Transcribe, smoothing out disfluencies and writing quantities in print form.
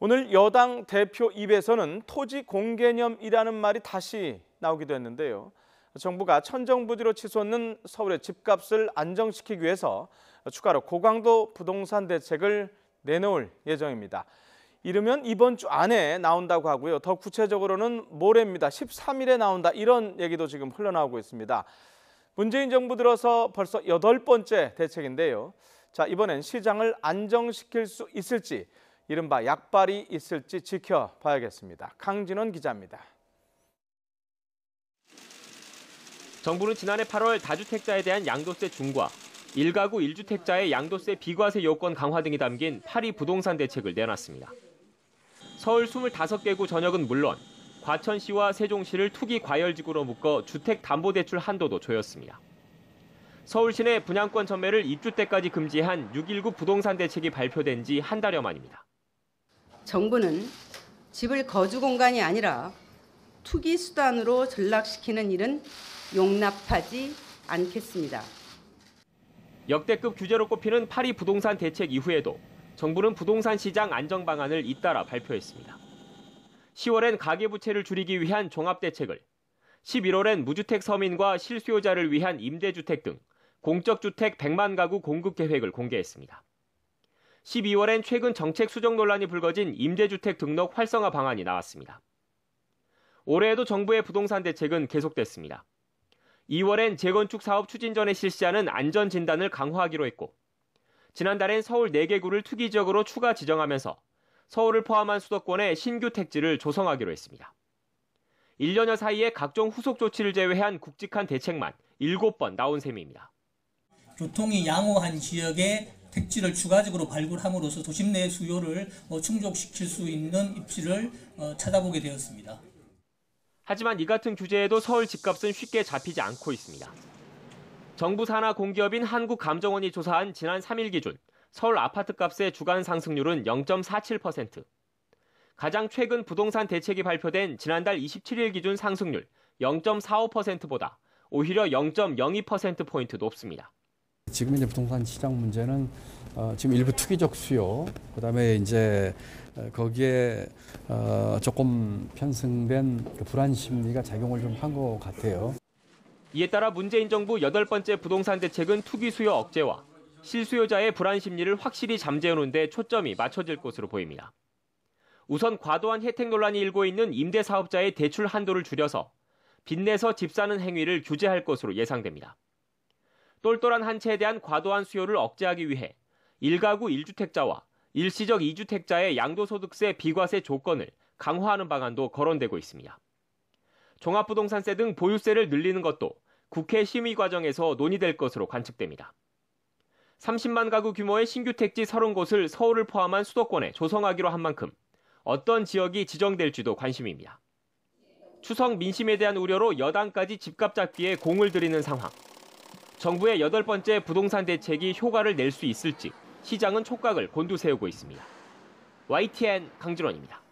오늘 여당 대표 입에서는 토지 공개념이라는 말이 다시 나오기도 했는데요. 정부가 천정부지로 치솟는 서울의 집값을 안정시키기 위해서 추가로 고강도 부동산 대책을 내놓을 예정입니다. 이르면 이번 주 안에 나온다고 하고요. 더 구체적으로는 모레입니다. 13일에 나온다, 이런 얘기도 지금 흘러나오고 있습니다. 문재인 정부 들어서 벌써 8번째 대책인데요. 자, 이번엔 시장을 안정시킬 수 있을지, 이른바 약발이 있을지 지켜봐야겠습니다. 강진원 기자입니다. 정부는 지난해 8월 다주택자에 대한 양도세 중과 1가구 1주택자의 양도세 비과세 요건 강화 등이 담긴 파리 부동산 대책을 내놨습니다. 서울 25개구 전역은 물론 과천시와 세종시를 투기 과열지구로 묶어 주택담보대출 한도도 조였습니다. 서울시내 분양권 전매를 입주 때까지 금지한 6.19 부동산 대책이 발표된 지 한 달여 만입니다. 정부는 집을 거주 공간이 아니라 투기 수단으로 전락시키는 일은 용납하지 않겠습니다. 역대급 규제로 꼽히는 파리 부동산 대책 이후에도 정부는 부동산 시장 안정 방안을 잇따라 발표했습니다. 10월엔 가계부채를 줄이기 위한 종합대책을, 11월엔 무주택 서민과 실수요자를 위한 임대주택 등 공적주택 100만 가구 공급 계획을 공개했습니다. 12월엔 최근 정책 수정 논란이 불거진 임대주택 등록 활성화 방안이 나왔습니다. 올해에도 정부의 부동산 대책은 계속됐습니다. 2월엔 재건축 사업 추진 전에 실시하는 안전진단을 강화하기로 했고, 지난달엔 서울 4개구를 투기지역으로 추가 지정하면서 서울을 포함한 수도권에 신규 택지를 조성하기로 했습니다. 1년여 사이에 각종 후속 조치를 제외한 굵직한 대책만 7번 나온 셈입니다. 교통이 양호한 지역에 택지를 추가적으로 발굴함으로써 도심 내 수요를 충족시킬 수 있는 입지를 찾아보게 되었습니다. 하지만 이 같은 규제에도 서울 집값은 쉽게 잡히지 않고 있습니다. 정부 산하 공기업인 한국감정원이 조사한 지난 3일 기준 서울 아파트값의 주간 상승률은 0.47%. 가장 최근 부동산 대책이 발표된 지난달 27일 기준 상승률 0.45%보다 오히려 0.02%포인트 높습니다. 지금 이제 부동산 시장 문제는 지금 일부 투기적 수요, 그다음에 이제 거기에 조금 편승된 불안 심리가 작용을 좀 한 것 같아요. 이에 따라 문재인 정부 8번째 부동산 대책은 투기 수요 억제와 실수요자의 불안 심리를 확실히 잠재우는 데 초점이 맞춰질 것으로 보입니다. 우선 과도한 혜택 논란이 일고 있는 임대사업자의 대출 한도를 줄여서 빚내서 집 사는 행위를 규제할 것으로 예상됩니다. 똘똘한 한 채에 대한 과도한 수요를 억제하기 위해 1가구 1주택자와 일시적 2주택자의 양도소득세 비과세 조건을 강화하는 방안도 거론되고 있습니다. 종합부동산세 등 보유세를 늘리는 것도 국회 심의 과정에서 논의될 것으로 관측됩니다. 30만 가구 규모의 신규 택지 30곳을 서울을 포함한 수도권에 조성하기로 한 만큼 어떤 지역이 지정될지도 관심입니다. 추석 민심에 대한 우려로 여당까지 집값 잡기에 공을 들이는 상황. 정부의 8번째 부동산 대책이 효과를 낼 수 있을지 시장은 촉각을 곤두세우고 있습니다. YTN 강진원입니다.